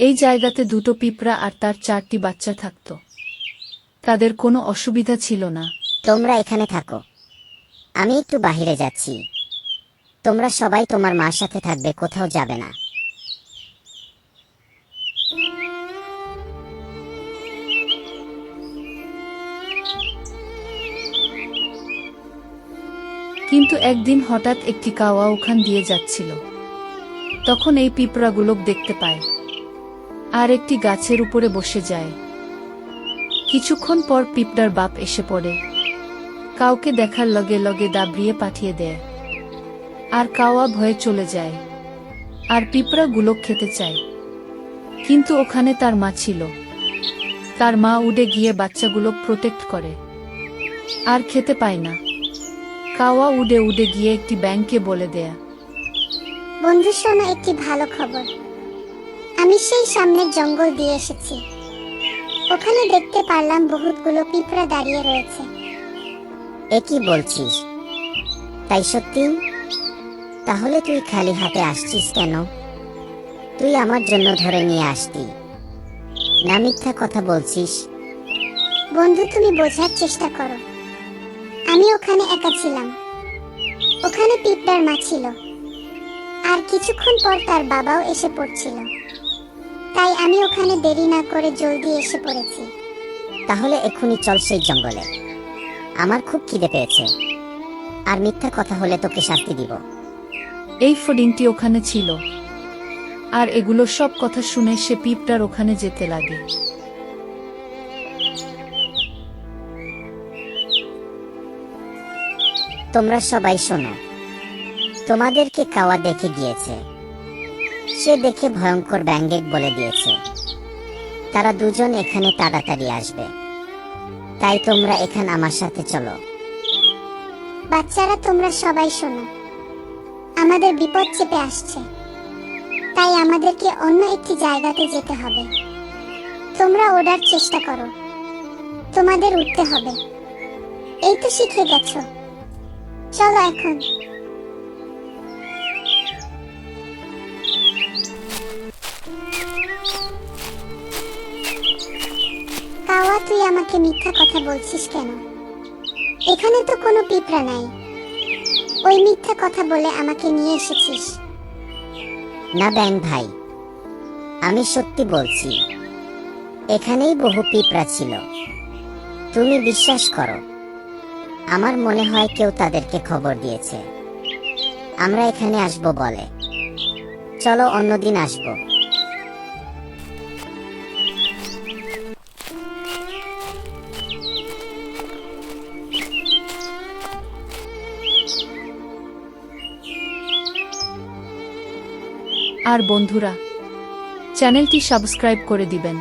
এই জায়গাতে দুটো পিঁপড়া আর তার 4টি বাচ্চা থাকত। তাদের কোনো অসুবিধা ছিল না। তোমরা এখানে থাকো, আমি একটু বাহিরে যাচ্ছি। তোমরা সবাই তোমার মার সাথে থাকবে, কোথাও যাবে না। কিন্তু একদিন হঠাৎ একটি কাওয়া ওখান দিয়ে যাচ্ছিল। তখন এই পিঁপড়াগুলো দেখতে পায় আর একটি গাছের উপরে বসে যায়। কিছুক্ষণ পর পিঁপড়ার বাপ এসে পড়ে, কাউকে দেখার লগে লগে দাবড়িয়ে পাঠিয়ে দেয়। আর কাওয়া ভয়ে চলে যায় আর পিঁপড়াগুলো খেতে চায়। কিন্তু ওখানে তার মা ছিল। তার মা উড়ে গিয়ে বাচ্চাগুলো প্রোটেক্ট করে আর খেতে পায় না। কাওয়া উড়ে উড়ে গিয়ে একটি ব্যাঙকে বলে দেয়া, বন্ধু শোনো, একটি ভালো খবর। আমি সেই সামনের জঙ্গল দিয়ে এসেছি। ওখানে দেখতে পারলাম বহুতগুলো পিঁপড়া দাঁড়িয়ে রয়েছে। এ কি বলছিস? তাই সত্যি? তাহলে তুই খালি হাতে আসছিস কেন? তুই আমার জন্য ধরে নিয়ে আসতি না, মিথ্যা কথা বলছিস? বন্ধু, তুমি বোঝার চেষ্টা করো। আমি ওখানে একা ছিলাম। ওখানে পিঁপড়ার মা ছিল, আর কিছুক্ষণ পর তার বাবাও এসে পড়ছিল। তাই আমি ওখানে দেরি না করে জলদি এসে পড়েছি। তাহলে এক্ষুনি চল সেই জঙ্গলে। আমার খুব খিদে পেয়েছে, আর মিথ্যা কথা হলে তোকে শাস্তি দিব। এই ফড়িংটি ওখানে ছিল, আর এগুলো সব কথা শুনে সে পিঁপড়ার ওখানে যেতে লাগে। তোমরা সবাই শোনো, তোমাদেরকে কাওয়া দেখে গিয়েছে। সে দেখে ভয়ঙ্কর ব্যাঙেক বলে দিয়েছে তারা দুজন এখানে তাড়াতাড়ি আসবে। তাই তোমরা এখানে আমার সাথে চলো। বাচ্চারা, তোমরা সবাই শোনো, আমাদের বিপদ চেপে আসছে। তাই আমাদেরকে অন্য একটি জায়গাতে যেতে হবে। তোমরা ওঠার চেষ্টা করো, তোমাদের উঠতে হবে। এই তো শিখে গেছো, চলো এখন। কাওয়া, তুই আমাকে মিথ্যা কথা বলছিস কেন? এখানে তো কোনো পিঁপড়া নাই। ওই মিথ্যা কথা বলে আমাকে নিয়ে এসেছিস। না ব্যাঙ ভাই, আমি সত্যি বলছি। এখানেই বহু পিঁপড়া ছিল। তুমি বিশ্বাস করো, আমার মনে হয় কেউ তাদেরকে খবর দিয়েছে আমরা এখানে আসবো বলে। চলো অন্যদিন আসবো। আর বন্ধুরা, চ্যানেলটি সাবস্ক্রাইব করে দিবেন।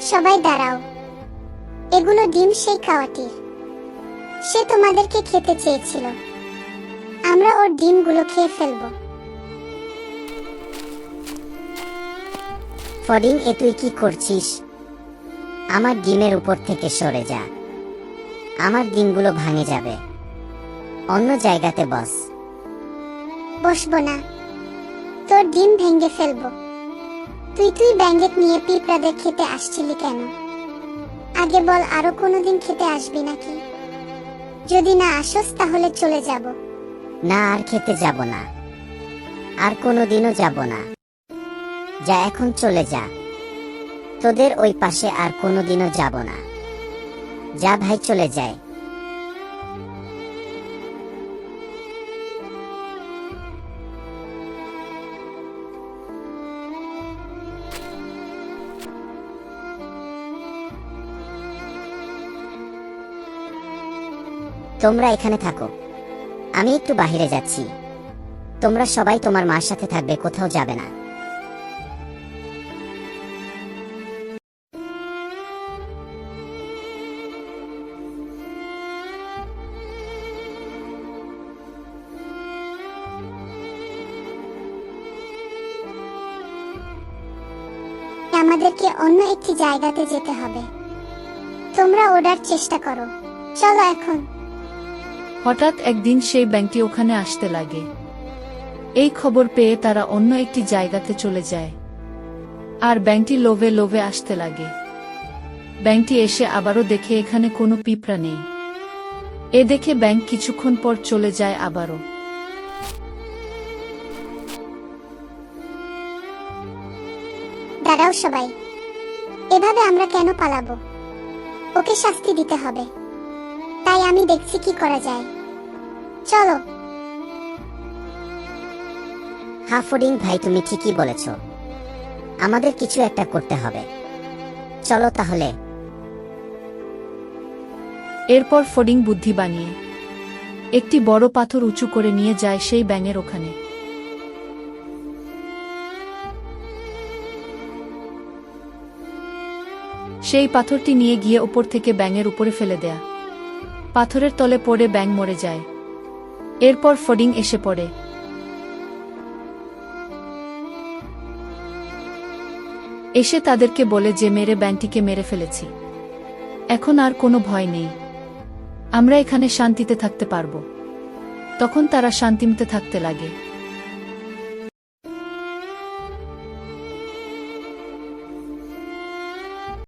সবাই দাঁড়াও। এগুলো ডিম সেই কাওয়াটির। সে তোমাদেরকে খেতে চেয়েছিল। আমরা ওর ডিমগুলো খেয়ে ফেলবো। ফডিং, এ তুই কি করছিস? আমার ডিমের উপর থেকে সরে যা। আমার ডিমগুলো ভাঙে যাবে। অন্য জায়গাতে বস। বসবো না, তোর ডিম ভেঙে ফেলবো। তুই ব্যাঙেক নিয়ে পিঁপড়াদের খেতে আসছিলি কেন? আগে বল, আরো কোনোদিন খেতে আসবি নাকি? যদি না আসস তাহলে চলে যাব। না, আর খেতে যাব না, আর কোনোদিনও যাব না। যা, এখন চলে যা। তোদের ওই পাশে আর কোনোদিনও যাব না। যা ভাই, চলে যায়। তোমরা এখানে থাকো, আমি একটু বাহিরে যাচ্ছি। তোমরা সবাই তোমার মার সাথে থাকবে, কোথাও যাবে না। আমাদেরকে অন্য একটি জায়গাতে যেতে হবে। তোমরা ওড়ার চেষ্টা করো, চলো এখন। হঠাৎ একদিন সেই ব্যাঙটি ওখানে আসতে লাগে। এই খবর পেয়ে তারা অন্য একটি জায়গাতে চলে যায়। আর ব্যাঙটি লোভে লোভে আসতে লাগে। ব্যাঙটি এসে আবারও দেখে এখানে কোনো পিঁপড়া নেই। এ দেখে ব্যাঙ কিছুক্ষণ পর চলে যায় আবারও। দাঁড়াও সবাই, এভাবে আমরা কেন পালাবো? ওকে শাস্তি দিতে হবে। তাই আমি দেখছি কি করা যায়, চলো। হ্যাঁ ফডিং ভাই, তুমি ঠিকই বলেছ, আমাদের কিছু একটা করতে হবে। চলো তাহলে। এরপর ফডিং বুদ্ধি বানিয়ে একটি বড় পাথর উঁচু করে নিয়ে যায় সেই ব্যাঙের ওখানে। সেই পাথরটি নিয়ে গিয়ে উপর থেকে ব্যাঙের উপরে ফেলে দেয়া। পাথরের তলে পড়ে ব্যাঙ মরে যায়। এরপর ফডিং এসে পড়ে। এসে তাদেরকে বলে যে মেরে ব্যাঙটিকে মেরে ফেলেছি, এখন আর কোনো ভয় নেই, আমরা এখানে শান্তিতে থাকতে পারবো। তখন তারা শান্তিমতে থাকতে লাগে।